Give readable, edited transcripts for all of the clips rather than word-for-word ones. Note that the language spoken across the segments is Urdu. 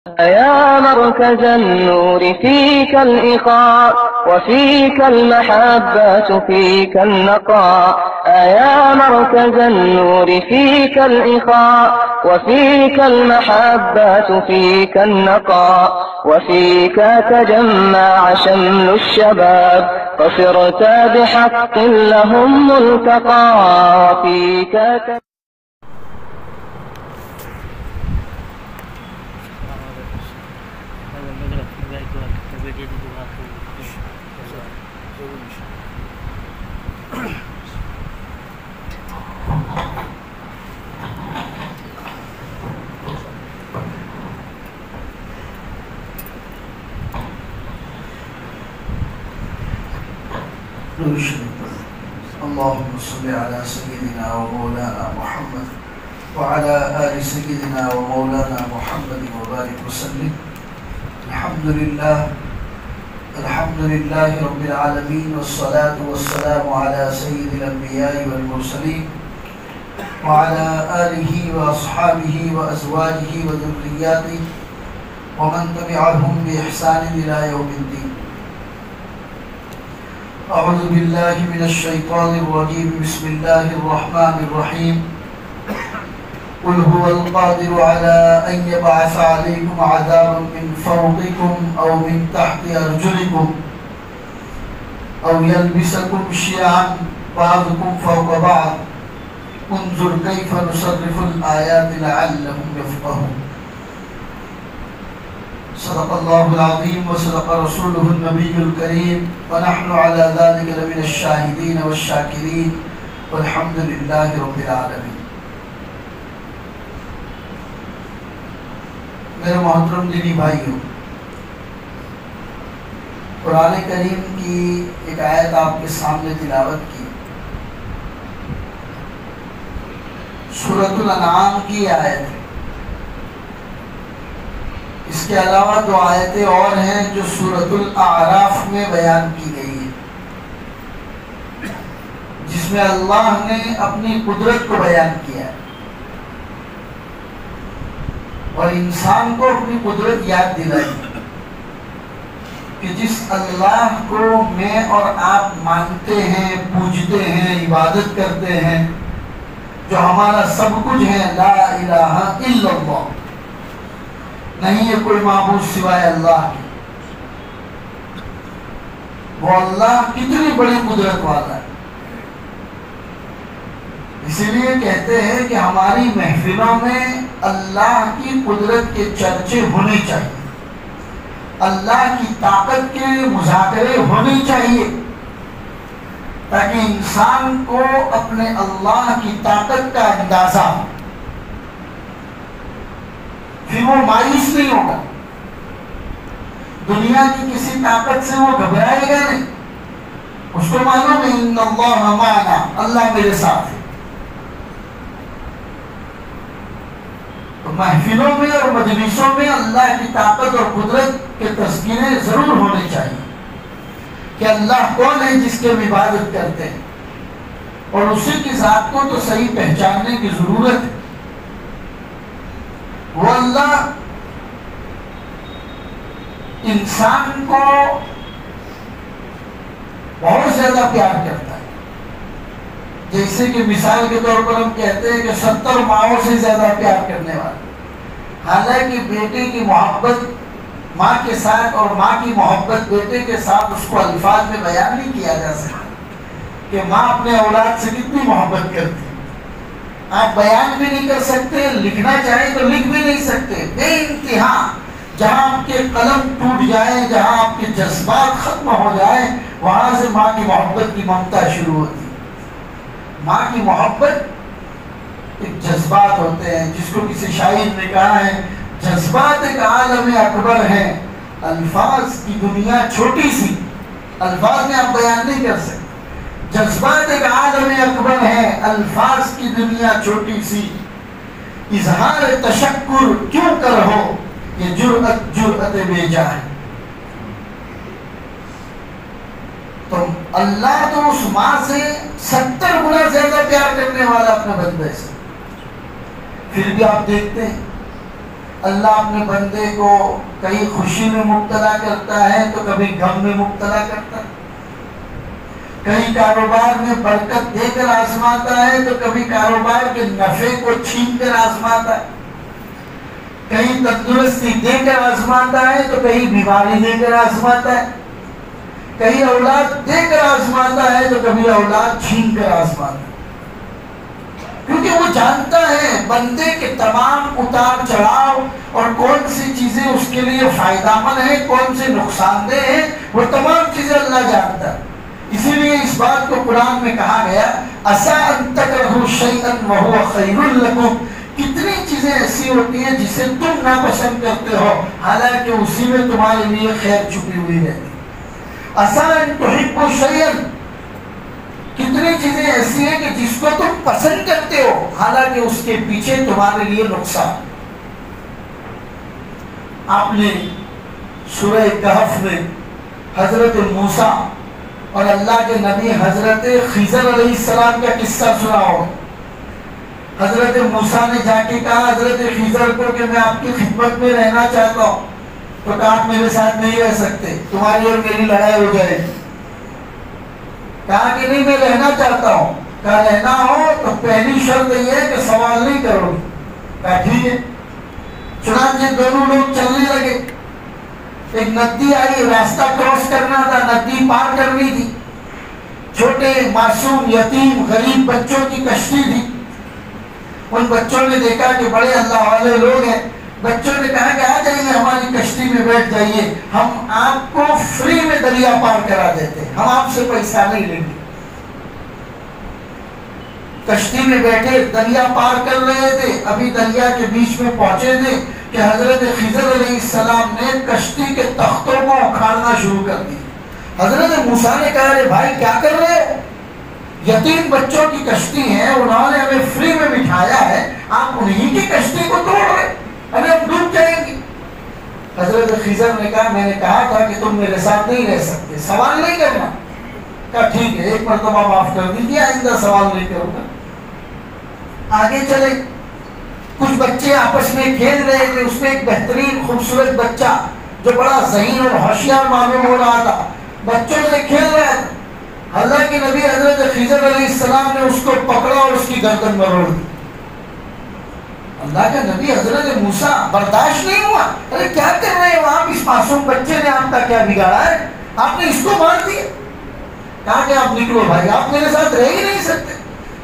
يا مركز النور فيك الإخاء وفيك المحبة فيك النقاء. يا مركز النور فيك الإخاء وفيك المحبة فيك النقاء. وفيك تجمع شمل الشباب فصرت بحق لهم ملتقى. وفيك اللهم صل على سيدنا ومولانا محمد وعلى آل سيدنا ومولانا محمد وبارك وسلم. الحمد لله رب العالمين والصلاة والسلام على سيد الأنبياء والمرسلين وعلى آله وأصحابه وأزواجه وذرياته ومن تبعهم بإحسان إلى يوم الدين. أعوذ بالله من الشيطان الرجيم. بسم الله الرحمن الرحيم. قل هو القادر على أن يبعث عليكم عذابا من فوقكم أو من تحت أرجلكم أو يلبسكم شيعا بعضكم فوق بعض انظر كيف نصرف الآيات لعلهم يفقهون. صدق الله العظيم وصدق رسوله النبي الكريم ونحن على ذلك لمن الشاهدين والشاكرين والحمد لله رب العالمين. میرے محترم دینی بھائیوں، قرآن کریم کی ایک آیت آپ کے سامنے تلاوت کی، سورۃ الانعام کی آیت ہے۔ اس کے علاوہ دو آیتیں اور ہیں جو سورۃ الاعراف میں بیان کی گئی ہیں، جس میں اللہ نے اپنی قدرت کو بیان کیا ہے اور انسان کو اپنی قدرت یاد دلائی کہ جس اللہ کو میں اور آپ مانتے ہیں، پوجتے ہیں، عبادت کرتے ہیں، جو ہمارا سب کچھ ہے، لا الہ الا اللہ، نہیں ہے کوئی معبود سوائے اللہ کے، وہ اللہ کتنی بڑی قدرت والا ہے۔ اسی لیے کہتے ہیں کہ ہماری محفلوں میں اللہ کی قدرت کے چرچے ہونے چاہیے، اللہ کی طاقت کے مذاکرے ہونے چاہیے، تاکہ انسان کو اپنے اللہ کی طاقت کا اندازہ ہو، پھر وہ مایوس نہیں ہوگا، دنیا کی کسی طاقت سے وہ گھبرائے گا نہیں، اس کو معلوم ہے ان اللہ معنا، اللہ میرے ساتھ ہے۔ تو محفلوں میں اور مجلسوں میں اللہ کی طاقت اور قدرت کے تذکرے ضرور ہونے چاہیے کہ اللہ کون ہے جس کے ہم عبادت کرتے ہیں، اور اسی کی ذات کو تو صحیح پہچاننے کی ضرورت ہے۔ وہ اللہ انسان کو بہت زیادہ پیار کرتا ہے، جیسے کہ مثال کے طور پر ہم کہتے ہیں کہ 70 ماؤں سے زیادہ پیار کرنے والا۔ حالانکہ بیٹے کی محبت ماں کے ساتھ اور ماں کی محبت بیٹے کے ساتھ اس کو الفاظ میں بیان نہیں کیا جا سکتا کہ ماں اپنے اولاد سے کتنی محبت کرتی ہے، آپ بیان بھی نہیں کر سکتے، لکھنا چاہیں تو لکھ بھی نہیں سکتے، بے انتہا۔ جہاں آپ کے قلم ٹوٹ جائیں، جہاں آپ کے جذبات ختم ہو جائیں، وہاں سے ماں کی محبت کی ممتا شروع ہوتی ہے۔ ماں کی محبت ایک جذبات ہوتے ہیں، جس کو کسی شاعر نے کہا ہے جذبات ایک عالم اکبر ہے، الفاظ کی دنیا چھوٹی سی، الفاظ میں آپ بیان نہیں کر سکتے۔ جذبات ایک عالم اکبر ہے، الفاظ کی دنیا چھوٹی سی، اظہار تشکر کیوں کر ہو یہ جرأت بے جا ہے۔ تو اللہ تو اس ماں سے 70 گنا زیادہ پیار کرنے والا اپنے بندے سے، پھر بھی آپ دیکھتے ہیں اللہ اپنے بندے کو کہیں خوشی میں مبتلا کرتا ہے تو کبھی غم میں مبتلا کرتا ہے، کہیں کاروبار میں برکت دے کر آزماتا ہے تو کبھی کاروبار کے نفع کو چھین کر آزماتا ہے، کہیں تندرستی دے کر آزماتا ہے تو کہیں بیماری دے کر آزماتا ہے، کہیں اولاد دے کر آزماتا ہے تو کبھی اولاد چھین کر آزماتا ہے، کیونکہ وہ جانتا ہے بندے کے تمام اتار چڑھاؤ اور کون سی چیزیں اس کے لیے فائدہ مند ہیں، کون سے نقصان دہ ہیں، وہ تمام چیزیں اللہ جانتا ہے۔ اسی لیے اس بات کو قرآن میں کہا گیا عَسَىٰ أَن تَكْرَهُوا شَيْئًا وَهُوَ خَيْرٌ لَكُمْ، کتنی چیزیں ایسی ہوتی ہیں جسے تم ناپسند کرتے ہو حالانکہ اسی میں تمہارے لیے خیر چھپی ہوئی رہتی ہے۔ عَسَىٰ أَن تُحِبُّوا شَيْئًا، کتنی چیزیں ایسی ہیں کہ جس کو تم پسند کرتے ہو حالانکہ اس کے پیچھے تمہارے لیے نقصان۔ آپ نے سورہ کہف میں حضرت موسیٰ اور اللہ کے نبی حضرت خضر علیہ السلام کا قصہ سنا ہو۔ حضرت موسیٰ نے جا کے کہا حضرت خضر کو کہ میں آپ کی خدمت میں رہنا چاہتا ہوں، تو کہا آپ میرے ساتھ نہیں رہ سکتے، تمہاری اور میری لڑائی ہو جائے گی۔ کہا کہ نہیں میں رہنا چاہتا ہوں، کہا رہنا ہو تو پہلی شرط یہ ہے کہ سوال نہیں کرو گے۔ کہا ٹھیک ہے۔ چنانچہ دونوں لوگ چلنے لگے، ایک ندی آئی، راستہ کراس کرنا تھا، ندی پار کرنی تھی، چھوٹے معصوم یتیم غریب بچوں کی کشتی تھی۔ ان بچوں نے دیکھا کہ بڑے اللہ والے لوگ ہیں، بچوں نے کہا کہ آ جائیے ہماری کشتی میں بیٹھ جائیے، ہم آپ کو فری میں دریا پار کرا دیتے ہیں، ہم آپ سے پیسہ نہیں لیں گے۔ کشتی میں بیٹھے دریا پار کر رہے تھے، ابھی دریا کے بیچ میں پہنچے تھے کہ حضرت خضر علیہ السلام نے کشتی کے تختوں کو اکھاڑنا شروع کر دی۔ حضرت موسیٰ نے کہا ارے بھائی کیا کر رہے ہو؟ یتیم بچوں کی کشتی ہے، انہوں نے ہمیں فری میں بٹھایا ہے، آپ انہی کی کشتی کو توڑ رہے، ارے ہم ڈوب جائیں گے۔ حضرت خضر نے کہا میں نے کہا تھا کہ تم میرے ساتھ نہیں رہ سکتے، سوال نہیں کرنا۔ کہا ٹھیک ہے، ایک مرتبہ معاف کر دیجیے، آئندہ سوال نہیں کروں گا۔ آگے چلے، کچھ بچے آپس میں کھیل رہے تھے، اس میں ایک بہترین خوبصورت بچہ جو بڑا ذہین اور ہوشیار معلوم ہو رہا تھا، بچوں سے کھیل رہا تھا۔ اللہ کے نبی حضرت خضر علیہ السلام نے اس کو پکڑا اور اس کی گردن مروڑ دی۔ اللہ کا نبی حضرت موسیٰ برداشت نہیں ہوا، ارے کیا کر رہے ہو آپ، اس معصوم بچے نے آپ کا کیا بگاڑا ہے، آپ نے اس کو مار دیا۔ کہا کہ آپ نکلو بھائی، آپ میرے ساتھ رہ ہی نہیں سکتے،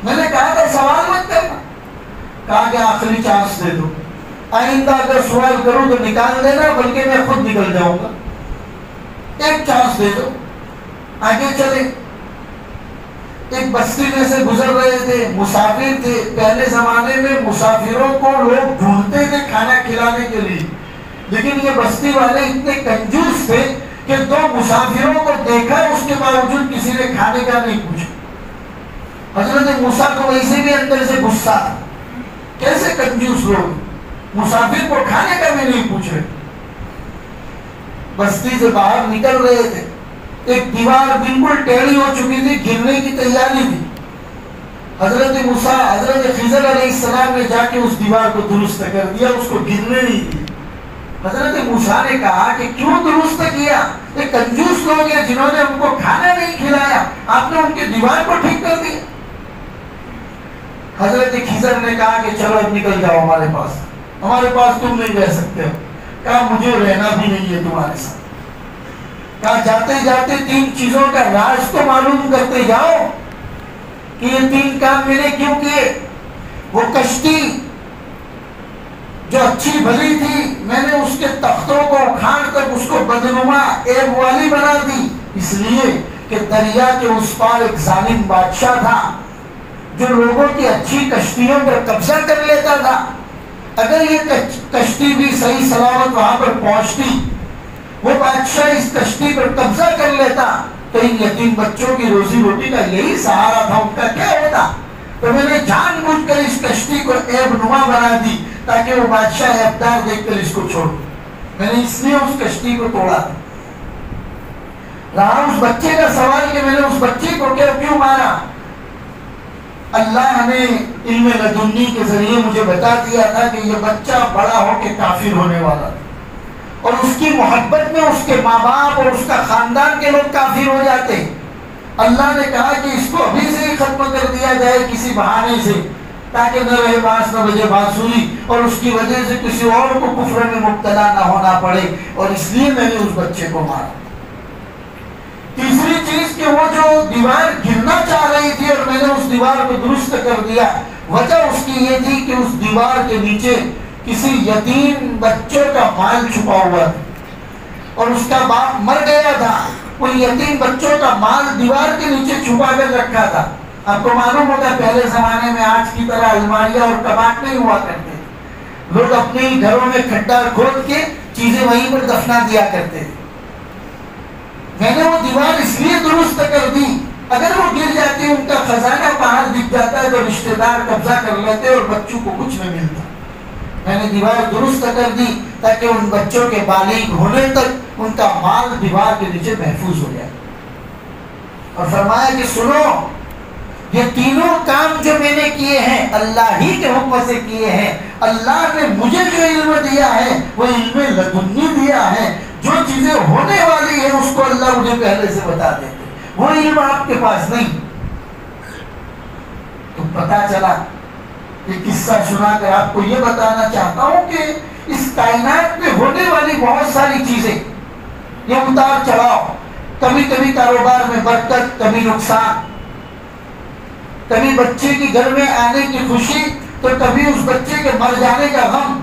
میں نے کہا تھا سوال مت کرنا۔ کہا کہ آخری چانس دے دو، آئندہ اگر سوال کروں تو نکال دینا، بلکہ میں خود نکل جاؤں گا، ایک چانس دے دو۔ آگے چلے، ایک بستی میں سے گزر رہے تھے، مسافر تھے۔ پہلے زمانے میں مسافروں کو لوگ ڈھونڈتے تھے کھانا کھلانے کے لیے، لیکن یہ بستی والے اتنے کنجوس تھے کہ دو مسافروں کو دیکھا، اس کے باوجود کسی نے کھانے کا نہیں پوچھا۔ حضرت موسیٰ کو ویسے بھی اندر سے غصہ تھا، کیسے کنجوس لوگ مسافر کو کھانے کا بھی نہیں پوچھ رہے۔ بستی سے باہر نکل رہے تھے، ایک دیوار بالکل ٹیڑھی ہو چکی تھی، گرنے کی تیاری تھی۔ حضرت موسیٰ حضرت خضر علیہ السلام نے جا کے اس دیوار کو درست کر دیا، اس کو گرنے نہیں دی۔ حضرت موسیٰ نے کہا کہ کیوں درست کیا؟ یہ کنجوس لوگ ہیں جنہوں نے ہم کو کھانا نہیں کھلایا، آپ نے ان کی دیوار کو ٹھیک کر دیا۔ حضرت خضر نے کہا کہ چلو اب نکل جاؤ ہمارے پاس تم نہیں رہ سکتے ہو۔ کہا مجھے رہنا بھی نہیں ہے تمہارے ساتھ۔ کہا جاتے جاتے تین چیزوں کا راز تو معلوم کرتے جاؤ کہ یہ تین کام میں نے کیوں کیے۔ وہ کشتی جو اچھی بھلی تھی، میں نے اس کے تختوں کو اکھاڑ کر اس کو بدنما عیب والی بنا دی، اس لیے کہ دریا کے اس پار ایک ظالم بادشاہ تھا جو لوگوں کی اچھی کشتیوں پر قبضہ کر لیتا تھا۔ اگر یہ کشتی بھی صحیح سلامت وہاں پر پہنچتی، وہ بادشاہ اس کشتی پر قبضہ کر لیتا، تو ان یتیم بچوں کی روزی روٹی کا یہی سہارا تھا، ان کا کیا ہوتا؟ تو میں نے جان بوجھ کر اس کشتی کو عیب نما بنا دی تاکہ وہ بادشاہ عیبدار دیکھ کر اس کو چھوڑ دے۔ میں نے اس لیے اس کشتی کو توڑا تھا۔ رہا اس بچے کا سوال کہ میں نے اس بچے کو کیوں مارا، اللہ نے علم لدنی کے ذریعے مجھے بتا دیا تھا کہ یہ بچہ بڑا ہو کے کافر ہونے والا تھا، اور اس کی محبت میں اس کے ماں باپ اور اس کا خاندان کے لوگ کافر ہو جاتے. اللہ نے کہا کہ اس کو ابھی سے ہی ختم کر دیا جائے کسی بہانے سے، تاکہ نہ رہے بانس نہ بجے بانسری، اور اس کی وجہ سے کسی اور کو کفر میں مبتلا نہ ہونا پڑے، اور اس لیے میں نے اس بچے کو مارا. تیسری چیز کہ وہ جو دیوار گرنا چاہ رہی تھی اور میں نے اس دیوار کو درست کر دیا، وجہ اس کی یہ تھی کہ اس دیوار کے نیچے کسی یتیم بچوں کا مال چھپا ہوا تھا، اور اس کا باپ مر گیا تھا. ان یتیم بچوں کا مال دیوار کے نیچے چھپا کر رکھا تھا. آپ کو معلوم ہوتا ہے پہلے زمانے میں آج کی طرح الماریاں اور کباٹ نہیں ہوا کرتے، لوگ اپنے گھروں میں کھڈا کھود کے چیزیں وہیں پر دفنا دیا کرتے تھے. میں نے وہ دیوار اس لیے درست کر دی، اگر وہ گر جاتی ان کا خزانہ باہر دکھ جاتا ہے تو رشتہ دار قبضہ کر لیتے اور بچوں کو کچھ نہیں ملتا. میں نے دیوار درست کر دی تاکہ ان بچوں کے بالغ ہونے تک ان کا مال دیوار کے نیچے محفوظ ہو جائے. اور فرمایا کہ سنو، یہ تینوں کام جو میں نے کیے ہیں اللہ ہی کے حکم سے کیے ہیں. اللہ نے مجھے جو علم دیا ہے وہ علم لدنی دیا ہے. جو چیزیں ہونے والی ہیں اس کو اللہ مجھے پہلے سے بتا دیتے، وہ علم آپ کے پاس نہیں. تو پتا چلا، یہ قصہ سنا کر آپ کو یہ بتانا چاہتا ہوں کہ اس کائنات میں ہونے والی بہت ساری چیزیں، یہ اتار چڑھاؤ، کبھی کبھی کاروبار میں برکت، کبھی نقصان، کبھی بچے کی گھر میں آنے کی خوشی تو کبھی اس بچے کے مر جانے کا غم،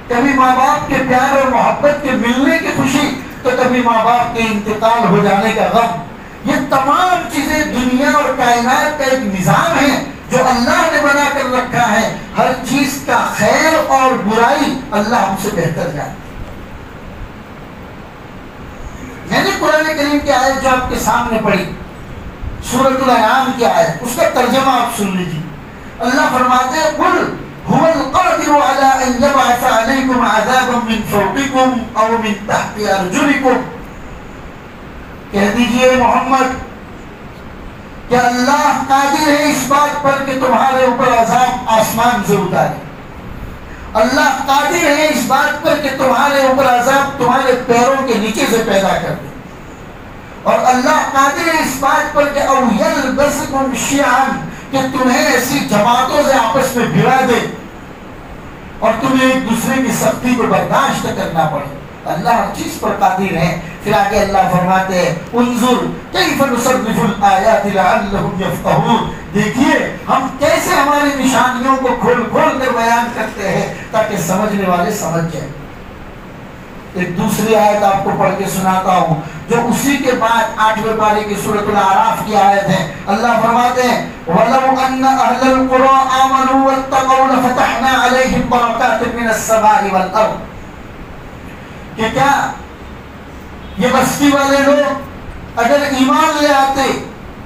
کبھی ماں باپ کے پیار اور محبت کے ملنے کی خوشی تو کبھی ماں باپ کے انتقال ہو جانے کا غم. یہ تمام چیزیں دنیا اور کائنات کا ایک نظام ہے جو اللہ نے بنا کر رکھا ہے. ہر چیز کا خیر اور برائی اللہ ہم سے بہتر جانتا ہے. میں نے قرآن کریم کی آیت جو آپ کے سامنے پڑھی، سورۃ الانعام کی آیت، اس کا ترجمہ آپ سن لیجیے. اللہ فرماتے ہیں قل هو القادر على ان يبعث عليكم عذابا من فوقكم او من تحت ارجلكم. کہہ دیجئے محمد کہ اللہ قادر ہے اس بات پر کہ تمہارے اوپر عذاب آسمان سے اتارے. اللہ قادر ہے اس بات پر کہ تمہارے اوپر عذاب تمہارے پیروں کے نیچے سے پیدا کر دے. اور اللہ قادر ہے اس بات پر کہ او یلبسکم شیعا، کہ تمہیں ایسی جماعتوں سے آپس میں بھڑا دے اور تمہیں ایک دوسرے کی سختی کو برداشت کرنا پڑے. اللہ ہر چیز پر قادر ہے. پھر آگے اللہ فرماتے ہیں انظر کیف نصرف الآیات لعلہم یفقہون، دیکھیے ہم کیسے ہماری نشانیوں کو کھول کھول کر بیان کرتے ہیں تاکہ سمجھنے والے سمجھ جائیں. ایک دوسری آیت آپ کو پڑھ کے سناتا ہوں جو اسی کے بعد 8ویں پارے کی سورۃ الاعراف کی آیت ہے. اللہ فرماتے ہیں وَلَوْ أَنَّ أَهْلَ الْقُرَىٰ آمَنُوا وَاتَّقَوْا لَفَتَحْنَا عَلَيْهِمْ بَرَكَاتٍ مِّنَ السَّمَاءِ وَالْأَرْضِ. کہ کیا یہ بستی والے لوگ اگر ایمان لے آتے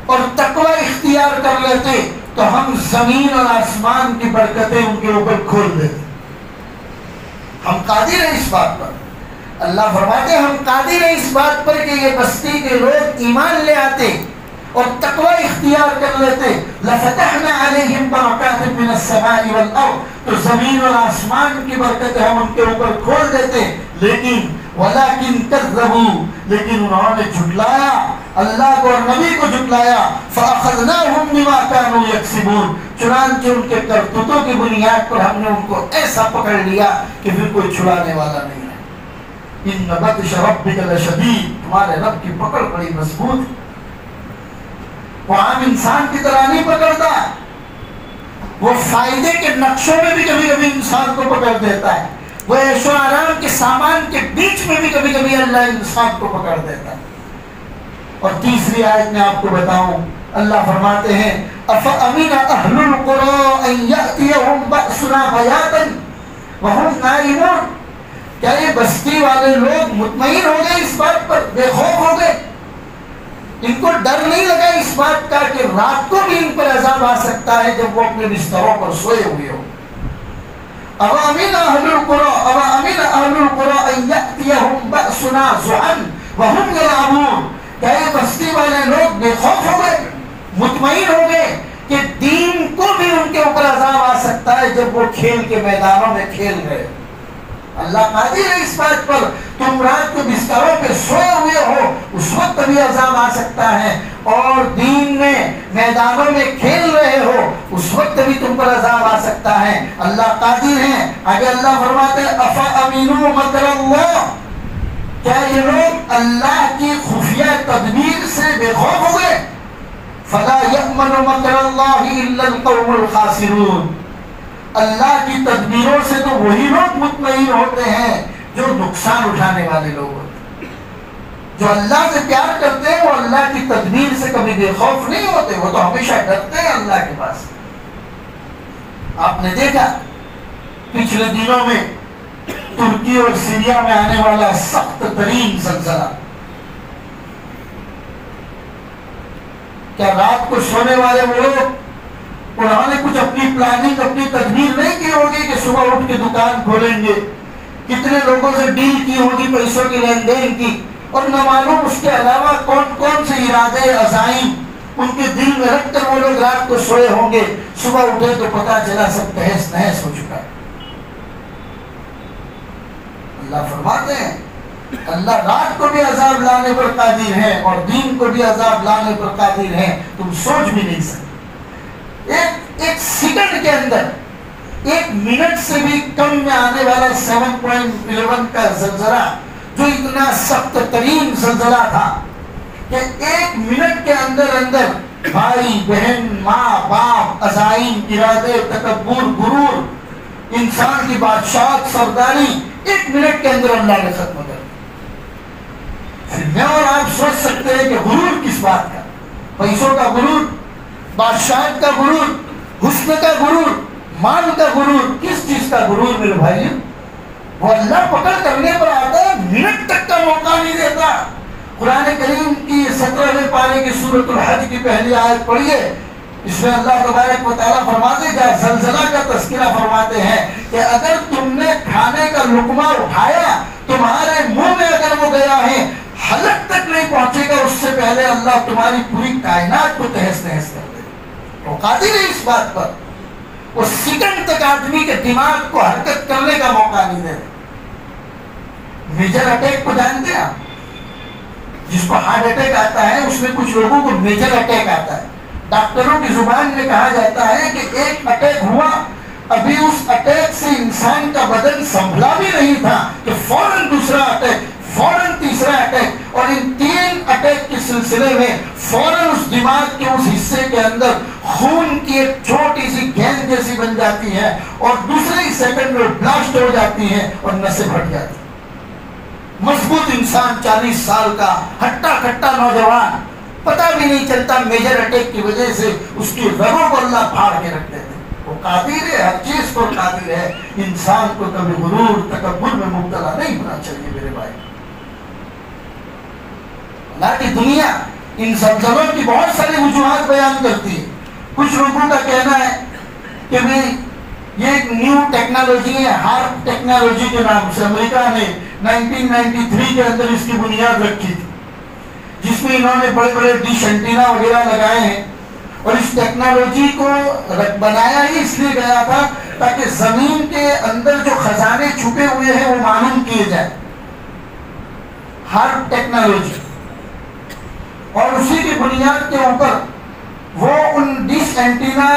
اور تقوی اختیار کر لیتے تو ہم زمین اور آسمان کی برکتیں ان کے اوپر کھول دیتے. ہم قادر ہیں اس بات پر. اللہ فرماتے ہیں ہم قادر ہیں اس بات پر کہ یہ بستی کے لوگ ایمان لے آتے اور تقوی اختیار کر لیتے. لَفَتَحْنَا عَلَيْهِمْ بَرَكَاتٍ مِّنَ السَّمَاءِ وَالْأَرْضِ، تو زمین اور آسمان کی برکتیں ہم ان کے اوپر کھول دیتے. لیکن وَلَكِنْ كَذَّبُوا، لیکن انہوں نے جھٹلایا اللہ کو اور نبی کو جھٹلایا. فَأَخَذْنَاهُمْ بِمَا كَانُوا يَكْسِبُونَ، چنانچہ ان کے کرتوتوں کی بنیاد پر ہم نے ان کو ایسا پکڑ لیا کہ پھر کوئی چھڑانے والا نہیں ہے. ان بطش ربک لشدید، تمہارے رب کی پکڑ بڑی مضبوط ہے. وہ عام انسان کی طرح نہیں پکڑتا، وہ فائدے کے نقشوں میں بھی کبھی کبھی انسان کو پکڑ دیتا ہے. وہ عیش و آرام کے سامان کے بیچ میں بھی کبھی کبھی اللہ انسان کو پکڑ دیتا ہے. اور تیسری آیت میں آپ کو بتاؤں اللہ فرماتے ہیں افأمن اہل القری ان یأتیہم بأسنا بیاتا وہم نائمون، کیا یہ بستی والے لوگ مطمئن ہو گئے اس بات پر، بے خوف ہو گئے، ان کو ڈر نہیں لگا اس بات کا کہ رات کو بھی ان پر عذاب آ سکتا ہے جب وہ اپنے بستروں پر سوئے ہوئے ہو. اوامن اہل القری ان یأتیہم بأسنا ضحا وہم یلعبون، کیا یہ بستی والے لوگ بے خوف ہو گئے، مطمئن ہو گئے کہ دین ان کے اوپر عذاب آ سکتا ہے جب وہ کھیل کے میدانوں میں کھیل رہے. اللہ قادر ہے اس بات پر. تم رات کو بستروں پہ سوئے ہوئے ہو اس وقت بھی عذاب آ سکتا ہے, اور دین میں میدانوں میں کھیل رہے ہو اس وقت بھی تم پر عذاب آ سکتا ہے. اللہ قادر ہے. آگے اللہ فرماتے ہیں افامنوا مکر اللہ, کیا یہ لوگ اللہ کی خفیہ تدبیر سے بے خوف ہو گئے؟ فلا یأمن مکر اللہ الا القوم الخاسرون, اللہ کی تدبیروں سے تو وہی لوگ مطمئن ہوتے ہیں جو نقصان اٹھانے والے لوگ ہوتے ہیں. جو اللہ سے پیار کرتے ہیں وہ اللہ کی تدبیر سے کبھی بے خوف نہیں ہوتے, وہ تو ہمیشہ ڈرتے ہیں اللہ کے پاس. آپ نے دیکھا پچھلے دنوں میں ترکی اور سیریا میں آنے والا سخت ترین زلزلہ, کیا رات کو سونے والے وہ لوگ انہوں نے کچھ اپنی پلاننگ اپنی تدبیر نہیں کی ہوگی کہ صبح اٹھ کے دکان کھولیں گے؟ کتنے لوگوں سے ڈیل کی ہوگی پیسوں کی لین دین کی, اور نہ معلوم اس کے علاوہ کون کون سے ارادے عزائم ان کے دل میں رکھ کر وہ لوگ رات کو سوئے ہوں گے. صبح اٹھے تو پتا چلا سب تہس نہس ہو چکا ہے. اللہ فرماتے ہیں اللہ رات کو بھی عذاب لانے پر قادر ہے اور دین کو بھی عذاب لانے پر قادر ہے. تم سوچ بھی نہیں سکتے. ایک سیکنڈ کے اندر, ایک منٹ سے بھی کم میں آنے والا 7.11 کا زلزلہ جو اتنا سخت ترین زلزلہ تھا کہ ایک منٹ کے اندر اندر بھائی بہن ماں باپ عزائم ارادے تکبر غرور انسان کی بادشاہت سرداری ایک منٹ کے اندر اللہ نے ختم کر دیا. پھر میں اور آپ سوچ سکتے ہیں کہ غرور کس بات کا؟ پیسوں کا غرور, بادشاہت کا غرور, حسن کا غرور, مال کا غرور, کس چیز کا غرور میرے بھائی؟ وہ اللہ پکڑ کرنے پر آتا ہے, منٹ تک کا موقع نہیں دیتا. قرآن کریم کی 17ویں پارے کی سورۃ الحج کی پہلی آیت پڑھیے, اس میں اللہ تبارک و تعالیٰ فرماتے ہیں, زلزلہ کا تذکرہ فرماتے ہیں کہ اگر تم نے کھانے کا لقمہ اٹھایا تمہارے منہ میں اگر وہ گیا ہے حلق تک نہیں پہنچے گا, اس سے پہلے اللہ تمہاری پوری کائنات کو تہس نہس کر دے. وہ قادر ہے اس بات پر. وہ سیکنڈ تک آدمی کے دماغ کو حرکت کرنے کا موقع نہیں دے. میجر اٹیک کو جانتے ہیں آپ؟ جس کو ہارٹ اٹیک آتا ہے اس میں کچھ لوگوں کو میجر اٹیک آتا ہے. ڈاکٹروں کی زبان میں کہا جاتا ہے کہ ایک اٹیک ہوا, ابھی اس اٹیک سے انسان کا بدن سنبھلا بھی نہیں تھا کہ فوراً دوسرا اٹیک, فوراً تیسرا اٹیک, اور ان 3 اٹیک کے سلسلے میں فوراً اس دماغ کے اس حصے کے اندر خون کی ایک چھوٹی سی گیند جیسی بن جاتی ہے اور دوسرے ہی سیکنڈ میں بلاسٹ ہو جاتی ہیں اور نسیں پھٹ جاتی ہیں. مضبوط انسان 40 سال کا ہٹا کھٹا نوجوان, پتہ بھی نہیں چلتا میجر اٹیک کی وجہ سے اس کی رگوں کو اللہ پھاڑ کے رکھ دیتے. وہ قادر ہے, ہر چیز پر قادر ہے. انسان کو کبھی غرور تکبر میں مبتلا نہیں ہونا چاہیے میرے بھائی. اللہ کی دنیا ان زلزلوں کی بہت ساری وجوہات بیان کرتی ہے. کچھ لوگوں کا کہنا ہے کہ بھائی یہ ایک نیو ٹیکنالوجی ہے, ہارپ ٹیکنالوجی کے نام سے امریکہ نے 1993 کے اندر اس کی بنیاد رکھی تھی, جس میں انہوں نے بڑے بڑے ڈش اینٹینا وغیرہ لگائے ہیں. اور اس ٹیکنالوجی کو بنایا ہی اس لیے گیا تھا تاکہ زمین کے اندر جو خزانے چھپے ہوئے ہیں وہ معلوم کیے جائیں. ہارپ ٹیکنالوجی, اور اسی کی بنیاد کے اوپر وہ ان ڈش اینٹینا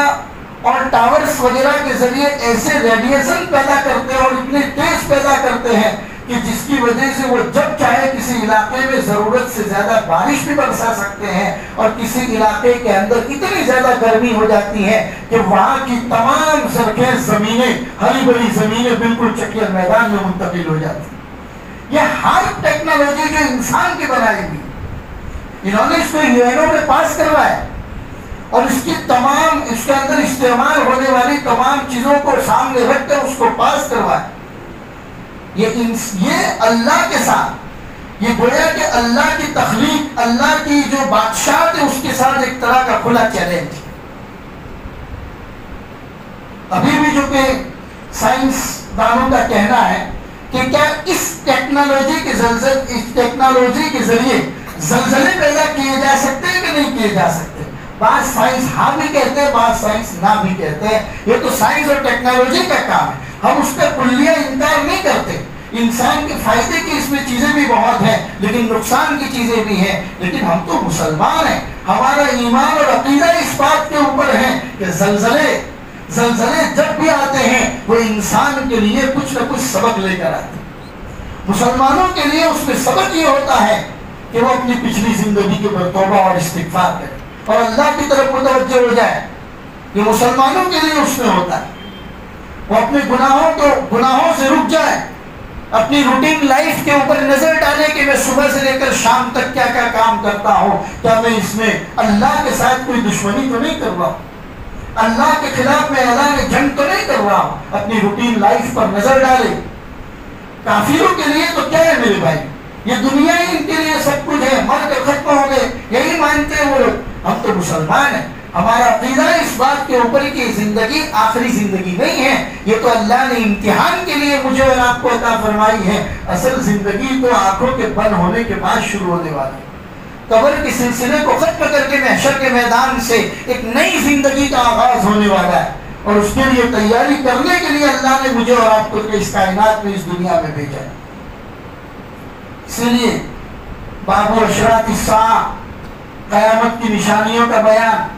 اور ٹاورز وغیرہ کے ذریعے ایسے ریڈیشن پیدا کرتے ہیں اور اتنے تیز پیدا کرتے ہیں کہ جس کی وجہ سے وہ جب چاہے کسی علاقے میں ضرورت سے زیادہ بارش بھی برسا سکتے ہیں, اور کسی علاقے کے اندر اتنی زیادہ گرمی ہو جاتی ہے کہ وہاں کی تمام سرخیز زمینیں, ہری بھری زمینیں بالکل چکر میدان میں منتقل ہو جاتی ہیں. یہ ہارپ ٹیکنالوجی جو انسان کی بنائی ہوئی, انہوں نے اس کو یونو میں پاس کروایا اور اس کی تمام اس کے اندر استعمال ہونے والی تمام چیزوں کو سامنے رکھ کر اس کو پاس کروایا. یہ اللہ کے ساتھ, یہ گویا کہ اللہ کی تخلیق, اللہ کی جو بادشاہت ہے اس کے ساتھ ایک طرح کا کھلا چیلنج. ابھی بھی جو کہ سائنس دانوں کا کہنا ہے کہ کیا اس ٹیکنالوجی کے ذریعے زلزلے پیدا کیے جا سکتے ہیں کہ نہیں کیے جا سکتے. بعض سائنس ہاں بھی کہتے ہیں، بعض سائنس نہ بھی کہتے ہیں، یہ تو سائنس اور ٹیکنالوجی کا کام ہے، ہم اس کا کلیہ انکار نہیں کرتے۔ انسان کے فائدے کی اس میں چیزیں بھی بہت ہیں، لیکن نقصان کی چیزیں بھی ہیں، لیکن ہم تو مسلمان ہیں، ہمارا ایمان اور عقیدہ اس بات کے اوپر ہے کہ زلزلے جب بھی آتے ہیں وہ انسان کے لیے کچھ نہ کچھ سبق لے کر آتے ہیں۔ مسلمانوں کے لیے اس میں سبق یہ ہوتا ہے کہ وہ اپنی پچھلی زندگی کے اوپر توبہ اور استغفار کرے اور اللہ کی طرف متوجہ ہو جائے۔ یہ مسلمانوں کے لیے اس میں ہوتا ہے، وہ اپنے گناہوں سے رک جائے، اپنی روٹین لائف کے اوپر نظر ڈالے کہ میں صبح سے لے کر شام تک کیا کیا کام کرتا ہوں، کیا میں اس میں اللہ کے ساتھ کوئی دشمنی تو نہیں کر رہا ہوں، اللہ کے خلاف میں اعلان جنگ تو نہیں کر رہا ہوں۔ اپنی روٹین لائف پر نظر ڈالے۔ کافروں کے لیے تو کیا ہے میرے بھائی، یہ دنیا ہی ان کے لیے سب کچھ ہے، مر کر ختم ہو گئے، یہی مانتے ہیں وہ لوگ۔ ہم تو مسلمان ہیں، ہمارا عقیدہ اس بات کے اوپر کی زندگی آخری زندگی نہیں ہے، یہ تو اللہ نے امتحان کے لیے مجھے اور آپ کو عطا فرمائی ہے۔ اصل زندگی تو آنکھوں کے بند ہونے کے بعد شروع ہونے والی ہے۔ قبر کے سلسلے کو ختم کر کے محشر کے میدان سے ایک نئی زندگی کا آغاز ہونے والا ہے، اور اس کے لیے تیاری کرنے کے لیے اللہ نے مجھے اور آپ کو اس کائنات میں، اس دنیا میں بھیجا ہے۔ اس لیے باب اشراط الساعہ، قیامت کی نشانیوں کا بیان،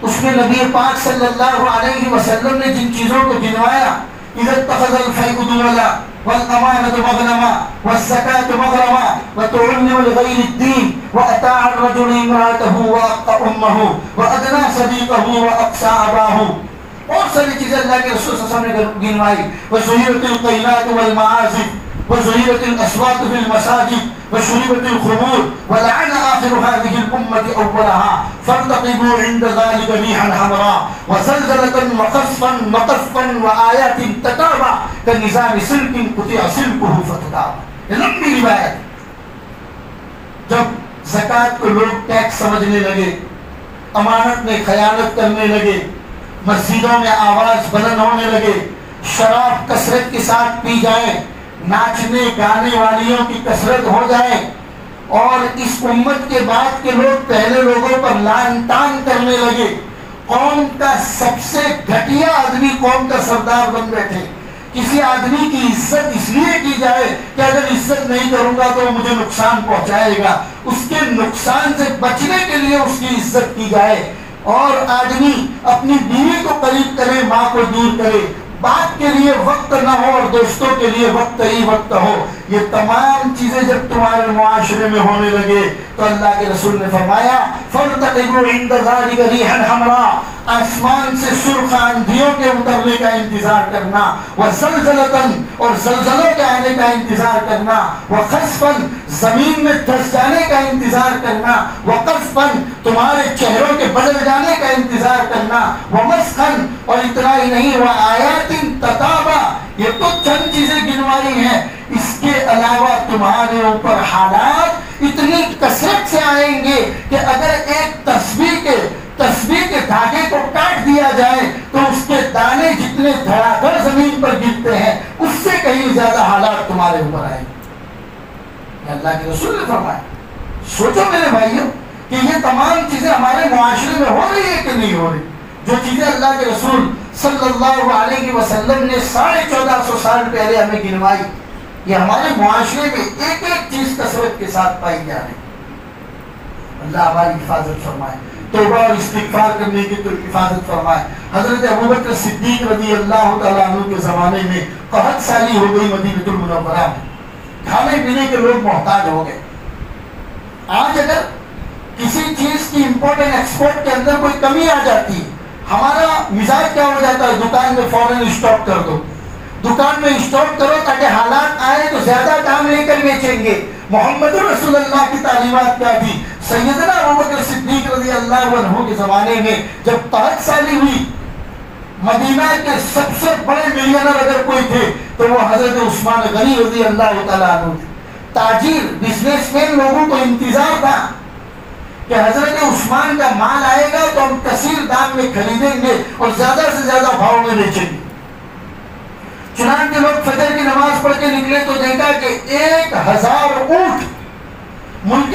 اس میں نبی پاک صلی اللہ علیہ وسلم نے جن چیزوں کو گنوایا، اذا اتخذ الفیء دولا والامانة مغنما والزکاة مغرما وتعلم لغیر الدین واتاع الرجل امرأته واقى امه وادنى صدیقه واقصى اباه، اور ساری چیزیں اللہ کے رسول صلی اللہ علیہ وسلم نے گنوائی۔ وزہرت القینات والمعازف وزہرت الاصوات في المساجد وشربت الخمور ولعن آخر هذه الأمة أولها فارتقبوا عند ذلك ريحا حمراء وزلزلة وقصفا وقذفا وآيات تتابع كنظام سلك قطع سلكه فتتابع۔ یہ لمبی روایت۔ جب زکوٰۃ کو لوگ ٹیکس سمجھنے لگے، امانت میں خیانت کرنے لگے، مسجدوں میں آواز بلند ہونے لگے، شراب کثرت کے ساتھ پی جائے، ناچنے گانے والیوں کی کثرت ہو جائے، اور اس امت کے بعد کے لوگ پہلے لوگوں پر لعن طعن کرنے لگے، قوم کا سب سے گھٹیا آدمی قوم کا سردار بن بیٹھے۔ کسی آدمی کی عزت اس لیے کی جائے کہ اگر عزت نہیں کروں گا تو وہ مجھے نقصان پہنچائے گا، اس کے نقصان سے بچنے کے لیے اس کی عزت کی جائے، اور آدمی اپنی بیوی کو قریب کرے، ماں کو دور کرے، بات کے لیے وقت نہ ہو اور دوستوں کے لیے وقت ہی وقت ہو۔ یہ تمام چیزیں جب تمہارے معاشرے میں ہونے لگے تو اللہ کے رسول نے فرمایا فَارْتَقِبُوا عِنْدَ ذَلِكَ رِيحًا حَمْرَاءَ، آسمان سے سرخ آندھیوں کے اترنے کا انتظار کرنا، وَزَلْزَلَةً، اور زلزلوں کے آنے کا انتظار کرنا، وَخَسْفًا، زمین میں دھس جانے کا انتظار کرنا، وَقَذْفًا، تمہارے چہروں کے بدل جانے کا انتظار کرنا، وَمَسْخًا، اور اتنا ہی نہیں، وَآيَاتٍ تَتَابَعَ، یہ تو چند چیزیں گنوائی ہیں، اس کے علاوہ تمہارے اوپر حالات اتنی کثرت سے آئیں گے کہ اگر ایک تسبیح کے دھاگے کو کاٹ دیا جائے تو اس کے دانے جتنے دھڑا دھڑ زمین پر گرتے ہیں اس سے کہیں زیادہ حالات تمہارے اوپر آئیں گے۔ اللہ کے رسول نے فرمایا۔ سوچو میرے بھائیوں کہ یہ تمام چیزیں ہمارے معاشرے میں ہو رہی ہے کہ نہیں ہو رہی؟ جو چیزیں اللہ کے رسول صلی اللہ علیہ وسلم نے 1450 سال پہلے ہمیں گنوائی، یہ ہمارے معاشرے میں ایک ایک چیز کثرت کے ساتھ پائی جا رہی۔ اللہ ہماری حفاظت فرمائے، توبہ اور استغفار کرنے کی تو حفاظت فرمائے۔ حضرت ابوبکر صدیق رضی اللہ تعالیٰ عنہ کے زمانے میں قحط سالی ہو گئی مدینہ المنورہ میں، کھانے پینے کے لوگ محتاج ہو گئے۔ آج اگر کسی چیز کی امپورٹ اینڈ ایکسپورٹ کے اندر کوئی کمی آ جاتی ہے، ہمارا مزاج کیا ہو جاتا ہے؟ دکان میں فوراً اسٹاک کر دو، دکان میں اسٹاک کرو تاکہ حالات آئے تو زیادہ دام لے کر بیچیں گے۔ محمد رسول اللہ کی تعلیمات کیا تھی؟ سیدنا ابوبکر صدیق رضی اللہ عنہ کے زمانے میں جب قحط سالی ہوئی، مدینہ کے سب سے بڑے ملینر اگر کوئی تھے تو وہ حضرت عثمان غنی رضی اللہ تعالیٰ عنہ تھے۔ تاجر بزنس مین لوگوں کو انتظار تھا کہ حضرت عثمان کا مال آئے گا تو ہم کثیر دام میں خریدیں گے اور زیادہ سے زیادہ بھاؤ میں بیچیں گے۔ چنانچہ لوگ فجر کی نماز پڑھ کے نکلے تو دیکھا کہ 1000 اونٹ ملک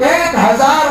1000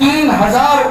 3000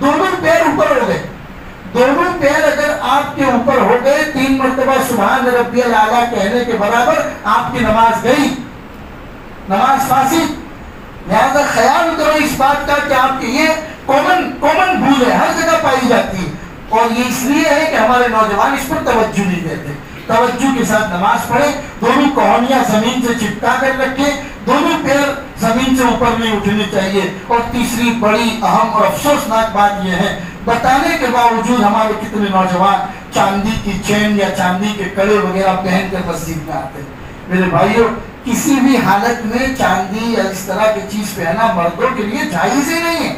دونوں پیر اوپر ہو گئے، دونوں پیر اگر آپ کے اوپر ہو گئے 3 مرتبہ سبحان ربی الاعلیٰ کہنے کے برابر، آپ کی نماز گئی، نماز فاسد۔ لہذا خیال کرو اس بات کا کہ آپ کی یہ کامن بھول ہے، ہر جگہ پائی جاتی ہے، اور یہ اس لیے ہے کہ ہمارے نوجوان اس پر توجہ نہیں دیتے۔ توجہ کے ساتھ نماز پڑھے، دونوں کوہنیاں زمین سے چپکا کر رکھے، دونوں پیر زمین سے اوپر نہیں اٹھنے چاہیے۔ اور تیسری بڑی اہم اور افسوسناک بات یہ ہے، بتانے کے باوجود ہمارے کتنے نوجوان چاندی کی چین یا چاندی کے کڑے وغیرہ پہن کر مسجد میں آتے ہیں۔ میرے بھائیوں، کسی بھی حالت میں چاندی یا اس طرح کی چیز پہنا مردوں کے لیے جائز ہی نہیں ہے۔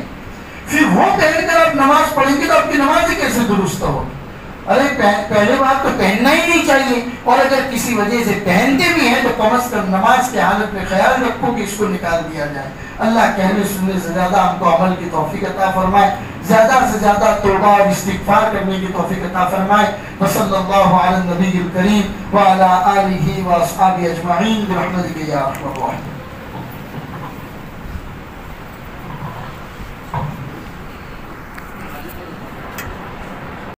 پھر وہ پہن کر آپ نماز پڑھیں گے تو آپ کی نماز کیسے درست ہو؟ ارے پہلے بات تو پہننا ہی نہیں چاہیے، اور اگر کسی وجہ سے پہنتے بھی ہیں تو کم از کم نماز کے حالت میں خیال رکھو کہ اس کو نکال دیا جائے۔ اللہ کہنے سننے سے زیادہ ہم کو عمل کی توفیق عطا فرمائے، زیادہ سے زیادہ توبہ اور استغفار کرنے کی توفیق عطا فرمائے۔ وصلی اللہ علی النبی الکریم وعلی آلہ واصحابہ اجمعین برحمتک یا ارحم الراحمین۔